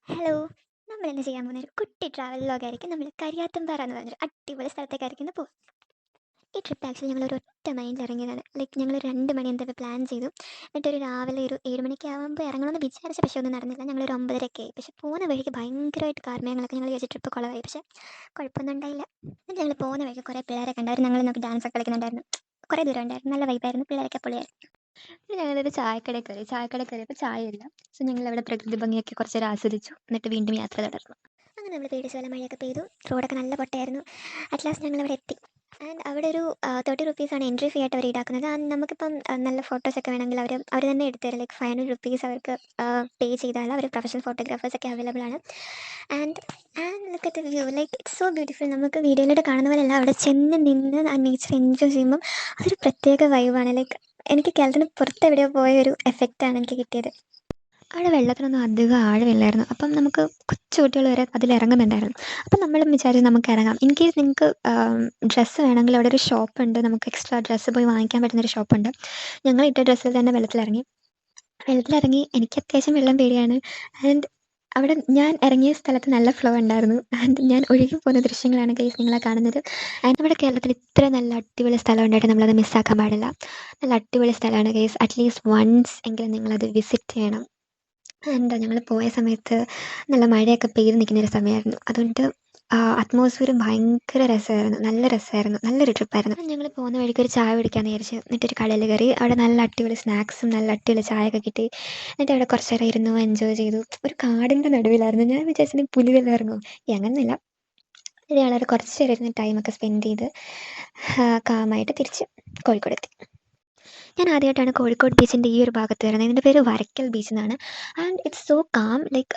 Hello! നമ്മളിന്ന് ചെയ്യാൻ പോകുന്ന ഒരു കുട്ടി ട്രാവൽ വ്ലോഗായിരിക്കും. നമ്മൾ കരിയാത്തുംപാറ എന്ന് പറഞ്ഞൊരു അടിപൊളി സ്ഥലത്തേക്കായിരിക്കും ഇന്ന് പോകുന്നത്. ഈ ട്രിപ്പ് ആക്ച്വലി ഞങ്ങൾ ഒരൊറ്റ മൈൻഡിൽ ഇറങ്ങിയതാണ്. ലൈക്ക് ഞങ്ങൾ 2 മണി എന്തോ പ്ലാൻ ചെയ്തു. എന്നിട്ടൊരു രാവിലെ ഒരു 7 മണിയൊക്കെ ആകുമ്പോൾ ഇറങ്ങണമെന്ന് വിചാരിച്ചു. പക്ഷേ ഒന്നും നടന്നില്ല. ഞങ്ങളൊരു 9:30 ആയി. പക്ഷേ പോകുന്ന വഴിക്ക് ഭയങ്കരമായിട്ട് കാർമേഘങ്ങളൊക്കെ ഞങ്ങൾ വിചാരിച്ചു ട്രിപ്പ് കുളമായി. പക്ഷേ കുഴപ്പമൊന്നും ഉണ്ടായില്ല. എന്നിട്ട് ഞങ്ങൾ പോകുന്ന വഴിക്ക് കുറേ പിള്ളേരെ കണ്ടു. അവർ ഞങ്ങൾ നോക്കി ഡാൻസൊക്കെ കളിക്കുന്നുണ്ടായിരുന്നു. കുറേ ദൂരം ഉണ്ടായിരുന്നു. നല്ല വൈബായിരുന്നു. പിള്ളേരൊക്കെ പൊളിയായിരുന്നു. പിന്നെ ഞങ്ങളൊരു ചായക്കടയിൽ കയറി. ചായക്കടയിൽ കയറിയപ്പോൾ ചായയില്ല. സോ ഞങ്ങളവിടെ പ്രകൃതി ഭംഗിയൊക്കെ കുറച്ച് നേരം ആസ്വദിച്ചു. എന്നിട്ട് വീണ്ടും യാത്ര തുടർന്നു. അങ്ങനെ നമ്മൾ പേടിച്ച പോലെ മഴയൊക്കെ പെയ്തു. റോഡൊക്കെ നല്ല പൊട്ടയായിരുന്നു. അറ്റ് ലാസ്റ്റ് ഞങ്ങളവിടെ എത്തി. ആൻഡ് അവിടെ ഒരു 30 റുപ്പീസാണ് എൻട്രി ഫീ ആയിട്ട് അവർ ഈടാക്കുന്നത്. ആൻഡ് നമുക്കിപ്പം നല്ല ഫോട്ടോസൊക്കെ വേണമെങ്കിൽ അവർ തന്നെ എടുത്തു തരും. ലൈക്ക് 500 റുപ്പീസ് അവർക്ക് പേ ചെയ്താൽ അവർ പ്രൊഫഷണൽ ഫോട്ടോഗ്രാഫേഴ്സൊക്കെ അവൈലബിൾ ആണ്. And look at the view, like it's so beautiful. നമുക്ക് വീഡിയോയിലൂടെ കാണുന്ന പോലെയല്ല, അവിടെ ചെന്ന് നിന്ന് ആ നേച്ചർ എൻജോയ് ചെയ്യുമ്പം അതൊരു പ്രത്യേക വൈബാണ്. ലൈക്ക് എനിക്ക് കേരളത്തിന് പുറത്ത് എവിടെയോ പോയ ഒരു എഫക്റ്റാണ് എനിക്ക് കിട്ടിയത്. അവിടെ വെള്ളത്തിനൊന്നും അധികം ആഴമില്ലായിരുന്നു. അപ്പം നമുക്ക് കൊച്ചു കുട്ടികൾ വരെ അതിലിറങ്ങുന്നുണ്ടായിരുന്നു. അപ്പം നമ്മളും വിചാരിച്ചു നമുക്ക് ഇറങ്ങാം. ഇൻ കേസ് നിങ്ങൾക്ക് ഡ്രസ്സ് വേണമെങ്കിൽ അവിടെ ഒരു ഷോപ്പുണ്ട്. നമുക്ക് എക്സ്ട്രാ ഡ്രസ്സ് പോയി വാങ്ങിക്കാൻ പറ്റുന്നൊരു ഷോപ്പുണ്ട്. ഞങ്ങൾ ഇട്ട ഡ്രസ്സിൽ തന്നെ വെള്ളത്തിലിറങ്ങി. വെള്ളത്തിലിറങ്ങി എനിക്ക് അത്യാവശ്യം വെള്ളം പേടിയാണ്. ആൻഡ് അവിടെ ഞാൻ ഇറങ്ങിയ സ്ഥലത്ത് നല്ല ഫ്ലോ ഉണ്ടായിരുന്നു. ആൻഡ് ഞാൻ ഒഴുകി പോകുന്ന ദൃശ്യങ്ങളാണ് ഗൈസ് നിങ്ങളെ കാണുന്നത്. ആൻഡ് നമ്മുടെ കേരളത്തിൽ ഇത്ര നല്ല അടിപൊളി സ്ഥലം ഉണ്ടായിട്ട് നമ്മളത് മിസ്സാക്കാൻ പാടില്ല. നല്ല അടിപൊളി സ്ഥലമാണ് ഗൈസ്. അറ്റ്ലീസ്റ്റ് വൺസ് എങ്കിലും നിങ്ങളത് വിസിറ്റ് ചെയ്യണം. എന്താ ഞങ്ങൾ പോയ സമയത്ത് നല്ല മഴയൊക്കെ പെയ്ത് നിൽക്കുന്നൊരു സമയമായിരുന്നു. അതുകൊണ്ട് അറ്റ്മോസ്ഫിയറും ഭയങ്കര രസമായിരുന്നു. നല്ല രസമായിരുന്നു. നല്ലൊരു ട്രിപ്പായിരുന്നു. ഞങ്ങൾ പോകുന്ന വഴിക്ക് ഒരു ചായ കുടിക്കാമെന്ന് വിചാരിച്ചു. എന്നിട്ടൊരു കടയിൽ കയറി. അവിടെ നല്ല അടിപൊളി സ്നാക്സും നല്ല അടിപൊളി ചായയൊക്കെ കിട്ടി. എന്നിട്ട് അവിടെ കുറച്ച് നേരം ഇരുന്നു എൻജോയ് ചെയ്തു. ഒരു കാടിൻ്റെ നടുവിലായിരുന്നു. ഞാൻ വിചാരിച്ചു പുലി വല്ലതും ഇറങ്ങുമോ? അങ്ങനെയൊന്നുമില്ല. ഞങ്ങളവിടെ കുറച്ച് നേരം ഇരുന്ന് ടൈമൊക്കെ സ്പെൻഡ് ചെയ്ത് കാമായിട്ട് തിരിച്ച് കോഴിക്കോടെത്തി. ഞാൻ ആദ്യമായിട്ടാണ് കോഴിക്കോട് ബീച്ചിൻ്റെ ഈ ഒരു ഭാഗത്ത് വരുന്നത്. ഇതിൻ്റെ പേര് വരയ്ക്കൽ ബീച്ച് എന്നാണ്. And it's so calm. Like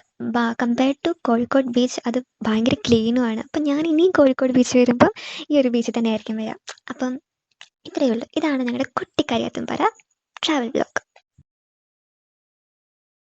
compared to Kozhikode beach അത് ഭയങ്കര ക്ലീനുമാണ്. അപ്പം ഞാൻ ഇനിയും കോഴിക്കോട് ബീച്ച് വരുമ്പം ഈ ഒരു ബീച്ചിൽ തന്നെ ആയിരിക്കും വരിക. അപ്പം ഇത്രയേ ഉള്ളൂ. ഇതാണ് ഞങ്ങളുടെ കുട്ടി കരിയാത്തുംപാറ ട്രാവൽ ബ്ലോഗ്.